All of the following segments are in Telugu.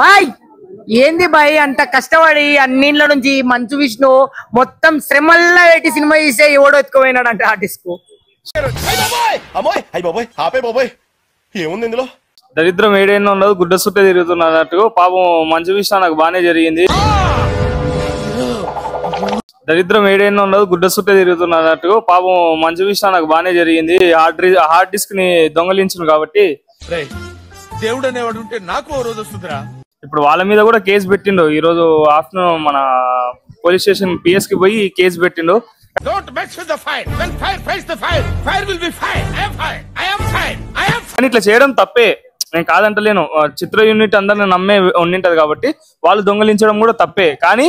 బాయ్ ఏంది బాయ్ అంత కష్టపడి అన్నింట్ల నుంచి మంచు విష్ణు మొత్తం శ్రమల్లా పెట్టి సినిమా తీసే ఎవడో ఎత్తుకుపోయినాడు అంటే ఆర్టిస్ట్ కు. ఏముంది ఇందులో? దరిద్రం ఏడైనా ఉండదు, గుడ్డ సుట్టే తిరుగుతున్నట్టు పాపం మంచు విష్ణు నాకు బానే జరిగింది. దరిద్రం ఏడైనా ఉండదు, గుడ్డ సుట్టే తిరుగుతున్నట్టు పాపం మంచు విష్ణు నాకు బానే జరిగింది. హార్డ్ డిస్క్ ని దొంగలించును కాబట్టి దేవుడు అనేవాడు ఉంటే నాకు ఓ రోజు వస్తుందిరా. ఇప్పుడు వాళ్ళ మీద కూడా కేసు పెట్టిండు. ఈ రోజు ఆఫ్టర్నూన్ మన పోలీస్ స్టేషన్ పిఎస్ కి పోయి కేసు పెట్టిండు. కానీ ఇట్లా చేయడం తప్పే, నేను కాదంటలేను. చిత్ర యూనిట్ అందరిని నమ్మే ఉండింటది కాబట్టి వాళ్ళు దొంగలించడం కూడా తప్పే. కానీ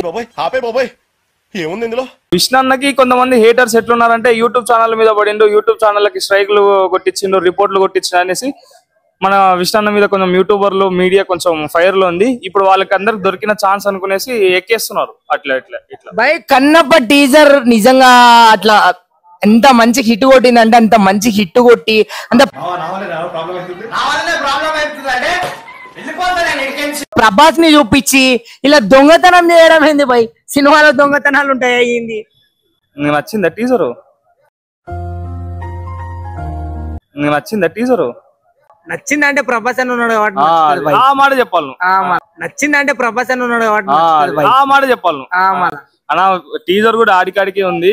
ఏముంది ఇందులో? విష్ణు అన్నకి కొంతమంది హేటర్స్ ఎట్లున్నారంటే యూట్యూబ్ ఛానల్ మీద పడిండు, యూట్యూబ్ ఛానళ్ళకి స్ట్రైక్లు కొట్టించిండు, రిపోర్ట్లు కొట్టించిండు అనేసి మన విష్ణు అన్న మీద కొంచెం యూట్యూబర్లు మీడియా కొంచెం ఫైర్ లో ఉంది. ఇప్పుడు వాళ్ళకి అందరికి దొరికిన ఛాన్స్ అనుకునేసి ఎక్కేస్తున్నారు. అట్లా ఇట్లా ఇట్లా బాయ్ కన్నప్ప టీజర్ నిజంగా అట్లా ఎంత మంచి హిట్ కొట్టిందంటే అంత మంచి హిట్ కొట్టి అంత ప్రభాస్ ని చూపించి ఇలా దొంగతనం చేయడం ఏంది బాయ్? సినిమాలో దొంగతనాలు ఉంటాయి అయ్యింది. నచ్చిందా టీజరు? నచ్చిందా టీజరు? నచ్చిందంటే ప్రభాస్ అని ఉన్నాడు కాబట్టి ఆ మాట చెప్పాలి. నచ్చిందంటే ప్రభాస్ అని ఉన్నాడు కాబట్టి ఆ మాట చెప్పాలి అన్న. టీజర్ కూడా ఆడికాడికి ఉంది.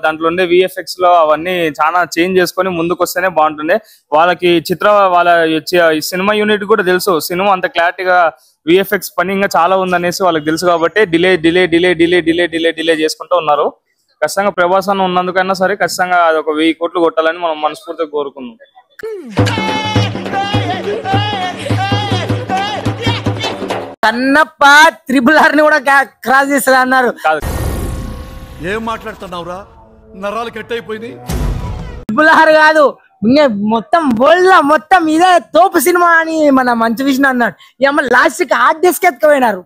దాంట్లో ఉండే విఎఫ్ఎక్స్ లో అవన్నీ చాలా చేంజ్ చేసుకొని ముందుకు వస్తేనే బాగుంటుండే. వాళ్ళకి వాళ్ళ సినిమా యూనిట్ కూడా తెలుసు సినిమా అంత క్లారిటీగా విఎఫ్ఎక్స్ పని ఇంకా చాలా ఉందనేసి వాళ్ళకి తెలుసు కాబట్టి డిలే చేసుకుంటూ ఉన్నారు. ఖచ్చితంగా ప్రభాస్ అన్న ఉన్నందుకైనా సరే ఖచ్చితంగా అది ఒక 1000 కోట్లు కొట్టాలని మనం మనస్ఫూర్తిగా కోరుకున్నాం. కన్నప్ప RRR ని కూడా క్రాస్ చేస్తుంది అన్నారు. ఏం మాట్లాడుతున్నావురా? నరాలు కట్ అయిపోయింది. RRR కాదు మొత్తం వరల్డ్ లో మొత్తం ఇదే తోపు సినిమా అని మన మంచు విష్ణు అన్నాడు. ఏమో లాస్ట్ కి హార్డ్ డిస్క్ ఎత్తుకుపోయినారు.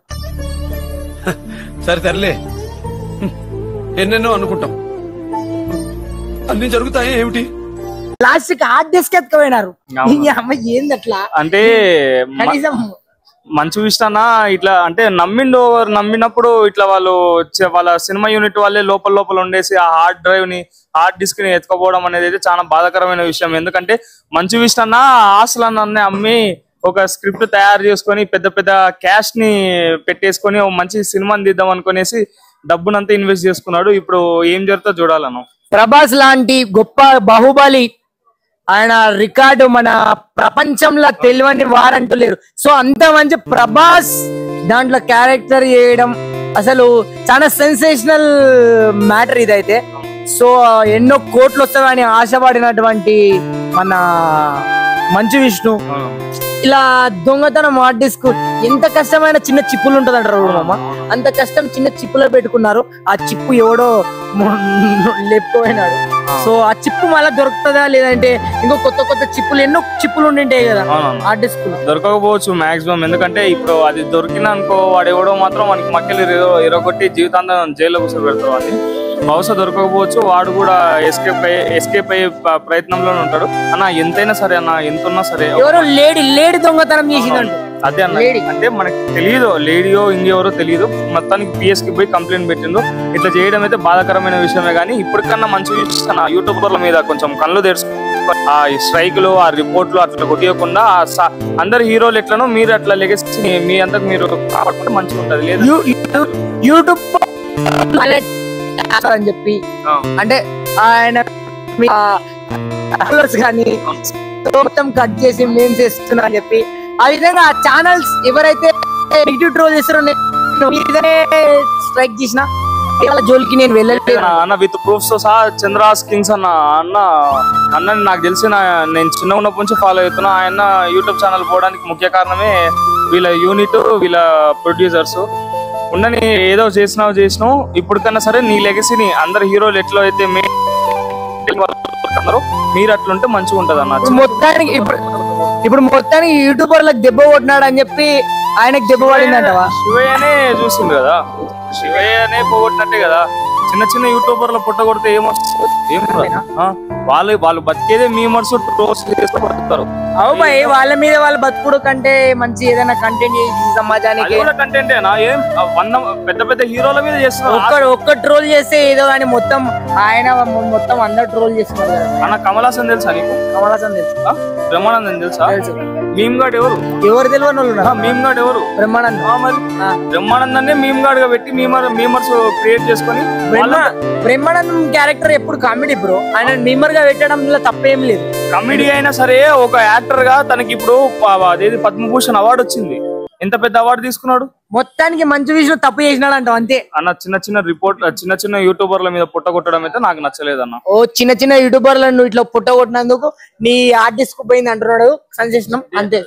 సరే తరలే, ఎన్నెన్నో అనుకుంటాం, అన్ని జరుగుతాయి ఏమిటి? లాస్ట్ కి హార్డ్ డిస్క్ ఎత్తుకుపోయినారు. ఏంది అట్లా అంటే కనీసం మంచు విష్ణు అన్న ఇట్లా అంటే నమ్మినప్పుడు ఇట్లా వాళ్ళ సినిమా యూనిట్ వాళ్ళే లోపల ఉండేసి ఆ హార్డ్ డిస్క్ ని ఎత్తుకోవడం అనేది అయితే చాలా బాధాకరమైన విషయం. ఎందుకంటే మంచు విష్ణు అన్న ఆశలన్నీ అమ్మి ఒక స్క్రిప్ట్ తయారు చేసుకొని పెద్ద క్యాష్ ని పెట్టేసుకొని మంచి సినిమాని తీద్దాం అనుకునేసి డబ్బునంతా ఇన్వెస్ట్ చేసుకున్నాడు. ఇప్పుడు ఏం జరుగుతుందో చూడాలను. ప్రభాస్ లాంటి గొప్ప బాహుబలి ఆయన రికార్డు మన ప్రపంచంలో తెలియని వారంటూ లేరు. సో అంత మంచి ప్రభాస్ దాంట్లో క్యారెక్టర్ చేయడం అసలు చాలా సెన్సేషనల్ మ్యాటర్ ఇదైతే. సో ఎన్నో కోట్లు వస్తాయని ఆశపడినటువంటి మన మంచు విష్ణు ఇలా దొంగతనం ఆర్టిస్ట్ ఎంత కష్టమైన చిన్న చిప్పులు ఉంటది అంటారు మామ, అంత కష్టం చిన్న చిప్పులో పెట్టుకున్నారు. ఆ చిప్పు ఎవడో లేపుకుపోయినాడు. సో ఆ చిప్పు మళ్ళీ దొరుకుతుందా లేదంటే ఇంకో కొత్త చిప్పులు ఎన్నో చిప్పులు ఉండింటాయి కదా ఆర్టిస్ట్ దొరకకపోవచ్చు మాక్సిమం. ఎందుకంటే ఇప్పుడు అది దొరికిన అనుకో వాడు ఎవడో మాత్రం మనకి మక్కలు ఇరగొట్టి జీవితాంతం జైల్లో కూర్చోబెడతారు అని. బహుశా దొరకకపోవచ్చు. వాడు కూడా ఎస్కేప్ అయ్యే ప్రయత్నంలోనే ఉంటాడు. అన్న ఎంతైనా సరే అన్న, ఎంత ఉన్నా సరే ఎవరో లేడీ దొంగతనం చేసిందంట. అదే అన్న, అంటే మనకి తెలియదు లేడీయో ఇంకెవరో తెలియదు. మొత్తానికి పిఎస్ కి పోయి కంప్లైంట్ పెట్టిండు. ఇట్లా చేయడం అయితే బాధాకరమైన విషయమే. కానీ ఇప్పటికన్నా మంచి యూట్యూబర్ల మీద కొంచెం కళ్ళు తెరుచుకో. ఆ స్ట్రైక్లు ఆ రిపోర్ట్లు అట్లా కొట్టియకుండా అందరు హీరోలు ఎట్లనో మీరు అట్లా లెగసి మీ అంతకు మీరు కాపాడుకుంటే మంచిగా ఉంటది. లేదు యూట్యూబ్ అని చెప్పి అంటే ఆయన కానీ మొత్తం కట్ చేసి మేం చేస్తున్నా అని చెప్పి ఆ విధంగా ఆ ఛానల్స్ ఎవరైతే నెగిటివ్ ట్రోల్ చేస్తారో స్ట్రైక్ చేసిన జోలికి నేను వెళ్ళలేదు అన్న. విత్ ప్రూఫ్స్ తో సహా చంద్రాస్ కింగ్స్ అన్న నాకు తెలిసి నేను చిన్న ఉన్నప్పటి నుంచి ఫాలో అవుతున్నా. ఆయన యూట్యూబ్ ఛానల్ పోవడానికి ముఖ్య కారణమే వీళ్ళ యూనిట్, వీళ్ళ ప్రొడ్యూసర్స్ ఉండని. ఏదో చేసినావు ఇప్పటికన్నా సరే నీ లెగసీని అందరు హీరోలు ఎట్లా అయితే మీరు అట్లుంటే మంచిగా ఉంటది అన్న. మొత్తానికి ఇప్పుడు మొత్తానికి యూట్యూబర్లకు దెబ్బ కొట్టినాడు అని చెప్పి ఆయనకు దెబ్బ పడిందంటవా? శివయ్యనే చూసిండు కదా, శివయ్యనే పోగొట్టినట్టే కదా. చిన్న యూట్యూబర్లు పుట్ట కొడితే ఏమొస్తుంది? వాళ్ళు బతికేదే మీమర్స్ ట్రోల్స్ చేస్తూ బతుకుతారు. అవు భయ్, వాళ్ళ మీద వాళ్ళు బతుకుడు కంటే మంచి ఏదైనా కంటెంట్ చేసి సమాజానికి కంటెంట్ ఏం పెద్ద పెద్ద హీరోల మీద చేస్తున్నారు. ఒక్క ట్రోల్ చేస్తే ఏదో కానీ మొత్తం ఆయన మొత్తం అందరు ట్రోల్ చేస్తున్నారు కదా. అన్న కమల్ హాసన్ తెలుసా నీకు? కమల్ హాసన్ తెలుసు. బ్రహ్మానందం తెలుసా? మీమ్ గాడ్ ఎవరు తెలియని వాళ్ళు? మీమ్ గాడ్ ఎవరు? బ్రహ్మానందం. మరి బ్రహ్మానందాన్ని మీమ్ గాడ్ గా పెట్టి మీమర్స్ క్రియేట్ చేసుకొని బ్రహ్మానందం క్యారెక్టర్ ఎప్పుడు కామెడీ బ్రో. ఆయన మీమర్ గా పెట్టడంలో తప్పేం లేదు. కామెడీ అయినా సరే ఒక యాక్టర్ గా తనకి ఇప్పుడు అదేది పద్మభూషణ్ అవార్డు వచ్చింది. ఎంత పెద్ద అవార్డు తీసుకున్నాడు. మొత్తానికి మంచి విషయం తప్పు చేసినాడు అంటావు అంతే. అన్న చిన్న చిన్న యూట్యూబర్ల మీద పుట్టగొట్టడం అయితే నాకు నచ్చలేదు అన్న. ఓ చిన్న యూట్యూబర్లను ఇట్లా పుట్టగొట్టినందుకు నీ ఆర్టిస్ట్ కు పోయింది అంటున్నాడు సెన్సేషన్ అంతే.